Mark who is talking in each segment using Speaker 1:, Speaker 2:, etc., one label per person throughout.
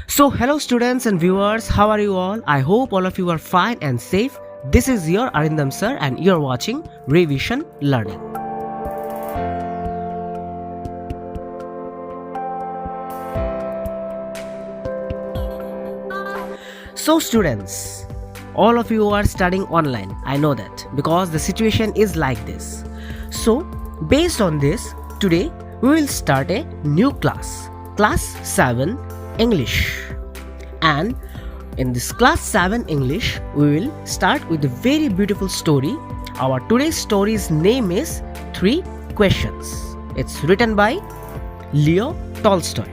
Speaker 1: So, hello students and viewers, how are you all? I hope all of you are fine and safe. This is your Arindam sir and you're watching Revision Learning. So students, all of you are studying online, I know that, because the situation is like this. So, based on this, today we will start a new class 7 English. And in this class 7 English, we will start with a very beautiful story. Our today's story's name is 3 Questions. It's written by Leo Tolstoy.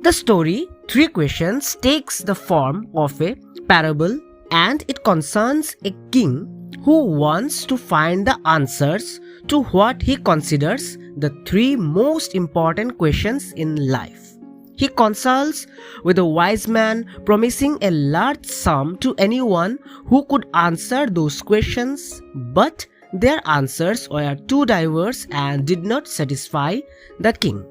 Speaker 1: The story 3 Questions takes the form of a parable and it concerns a king who wants to find the answers to what he considers the 3 most important questions in life. He consults with a wise man, promising a large sum to anyone who could answer those questions, but their answers were too diverse and did not satisfy the king.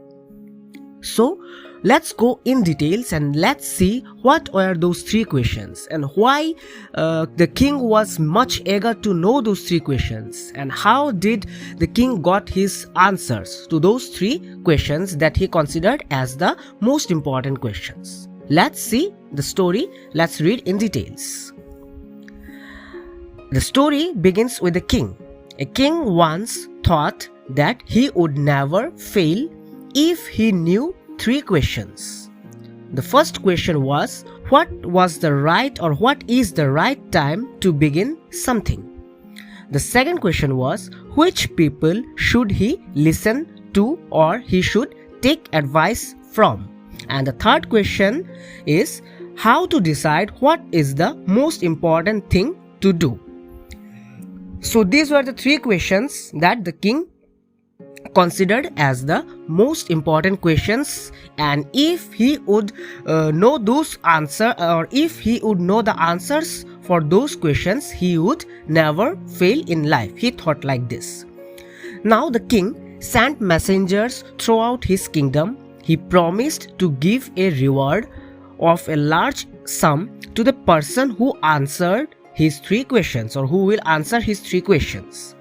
Speaker 1: So, let's go in details and let's see what were those 3 questions and why the king was much eager to know those 3 questions and how did the king got his answers to those 3 questions that he considered as the most important questions. Let's see the story. Let's read in details. The story begins with the king. A king once thought that he would never fail if he knew 3 questions. The first question was, what was the right or what is the right time to begin something? The second question was, which people should he listen to or he should take advice from? And the third question is, how to decide what is the most important thing to do? So these were the 3 questions that the king considered as the most important questions, and if he would know those answers or if he would know the answers for those questions, he would never fail in life. He thought like this. Now the king sent messengers throughout his kingdom. He promised to give a reward of a large sum to the person who answered his 3 questions or who will answer his 3 questions.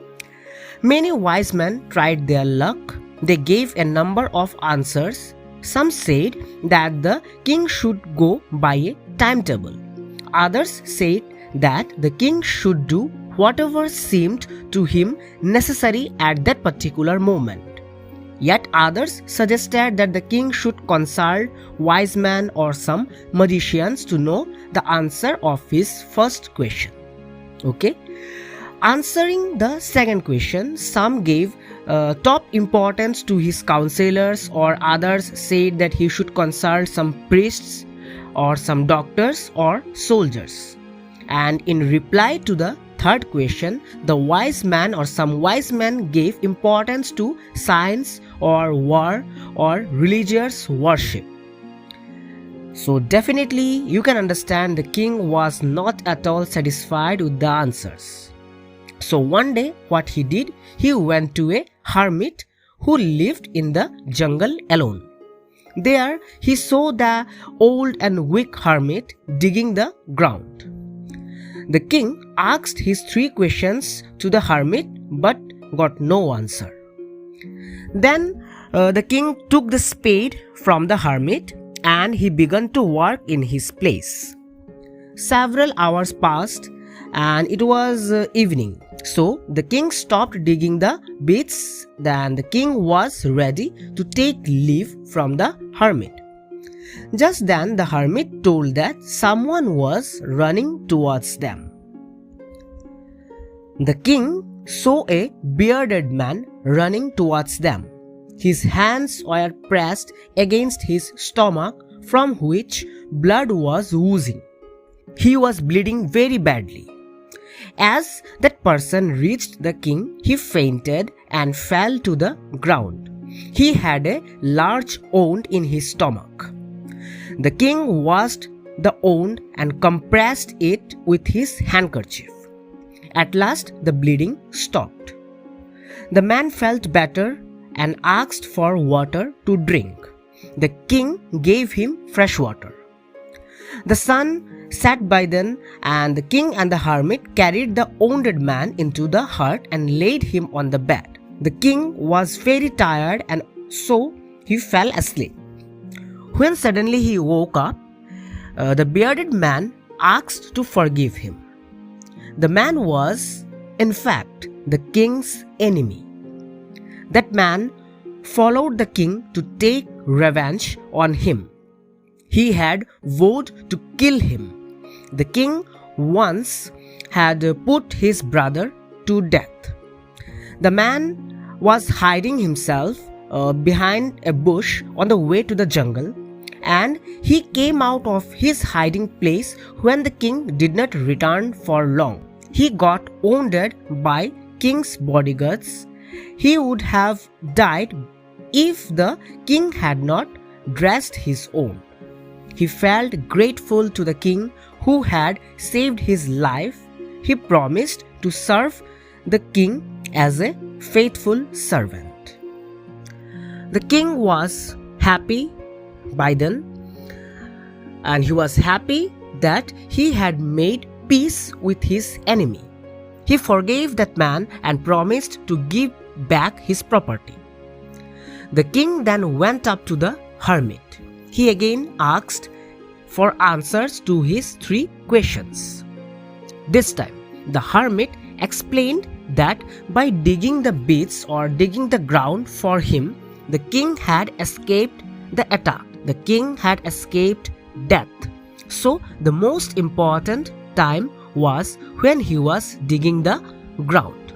Speaker 1: Many wise men tried their luck. They gave a number of answers. Some said that the king should go by a timetable. Others said that the king should do whatever seemed to him necessary at that particular moment. Yet others suggested that the king should consult wise men or some magicians to know the answer of his first question. Okay? Answering the second question, some gave top importance to his counselors, or others said that he should consult some priests or some doctors or soldiers. And in reply to the third question, the wise man or some wise men gave importance to science or war or religious worship. So definitely you can understand the king was not at all satisfied with the answers. So one day what he did, he went to a hermit who lived in the jungle alone. There he saw the old and weak hermit digging the ground. The king asked his 3 questions to the hermit but got no answer. Then the king took the spade from the hermit and he began to work in his place. Several hours passed and it was evening. So the king stopped digging the bits. Then the king was ready to take leave from the hermit. Just then the hermit told that someone was running towards them. The king saw a bearded man running towards them. His hands were pressed against his stomach, from which blood was oozing. He was bleeding very badly. As that person reached the king, he fainted and fell to the ground. He had a large wound in his stomach. The king washed the wound and compressed it with his handkerchief. At last, the bleeding stopped. The man felt better and asked for water to drink. the king gave him fresh water. The sun set by then, and the king and the hermit carried the wounded man into the hut and laid him on the bed. The king was very tired, and so he fell asleep. When suddenly he woke up, the bearded man asked to forgive him. The man was, in fact, the king's enemy. That man followed the king to take revenge on him. He had vowed to kill him. The king once had put his brother to death. The man was hiding himself behind a bush on the way to the jungle, and he came out of his hiding place when the king did not return for long. He got wounded by king's bodyguards. He would have died if the king had not dressed his wound. He felt grateful to the king who had saved his life. He promised to serve the king as a faithful servant. The king was happy by then, and he was happy that he had made peace with his enemy. He forgave that man and promised to give back his property. The king then went up to the hermit. He again asked for answers to his 3 questions. This time, the hermit explained that by digging the pits or digging the ground for him, the king had escaped the attack. The king had escaped death. So, the most important time was when he was digging the ground.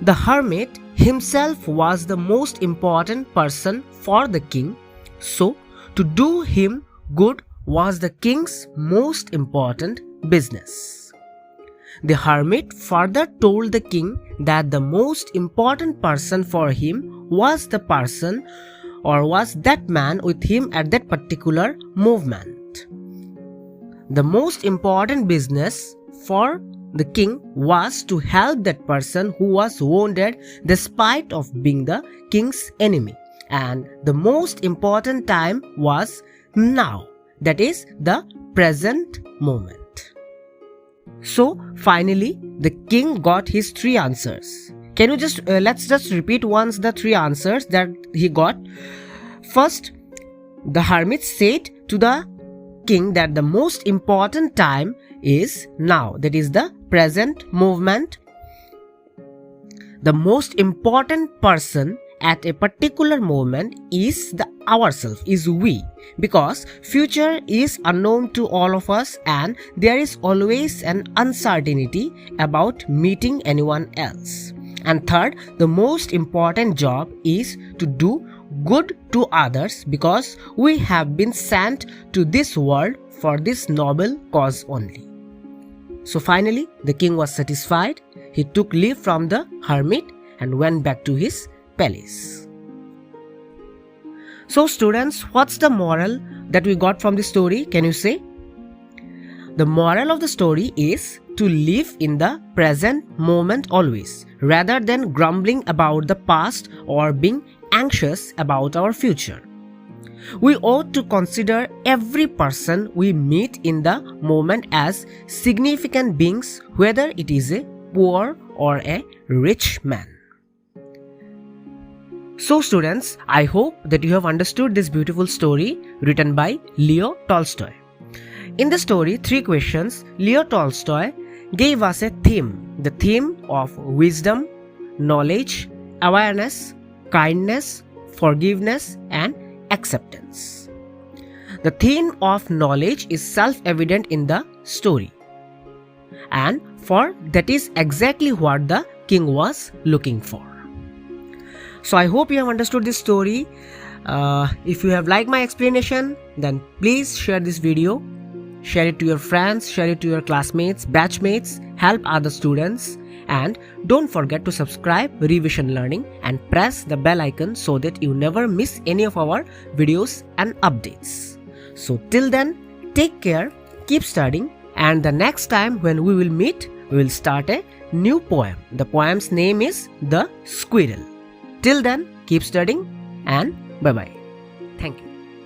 Speaker 1: The hermit himself was the most important person for the king, so to do him good was the king's most important business. The hermit further told the king that the most important person for him was the person or was that man with him at that particular movement. The most important business for the king was to help that person who was wounded despite of being the king's enemy. And the most important time was now, that is the present moment. So finally the king got his 3 answers. Can you let's just repeat once the 3 answers that he got. First, the hermit said to the king that the most important time is now, that is the present movement. The most important person at a particular moment is the ourself, is we, because future is unknown to all of us and there is always an uncertainty about meeting anyone else. And third, the most important job is to do good to others because we have been sent to this world for this noble cause only. So finally, the king was satisfied. He took leave from the hermit and went back to his palace. So students, what's the moral that we got from the story? Can you say? The moral of the story is to live in the present moment always, rather than grumbling about the past or being anxious about our future. We ought to consider every person we meet in the moment as significant beings, whether it is a poor or a rich man. So students, I hope that you have understood this beautiful story written by Leo Tolstoy. In the story, 3 questions, Leo Tolstoy gave us a theme, the theme of wisdom, knowledge, awareness, kindness, forgiveness, and acceptance. The theme of knowledge is self-evident in the story, and for that is exactly what the king was looking for. So I hope you have understood this story. If you have liked my explanation, then please share this video, share it to your friends, share it to your classmates, batchmates, help other students, and don't forget to subscribe Revision Learning and press the bell icon so that you never miss any of our videos and updates. So till then, take care, keep studying, and the next time when we will meet, we will start a new poem. The poem's name is The Squirrel. Till then, keep studying and bye-bye. Thank you.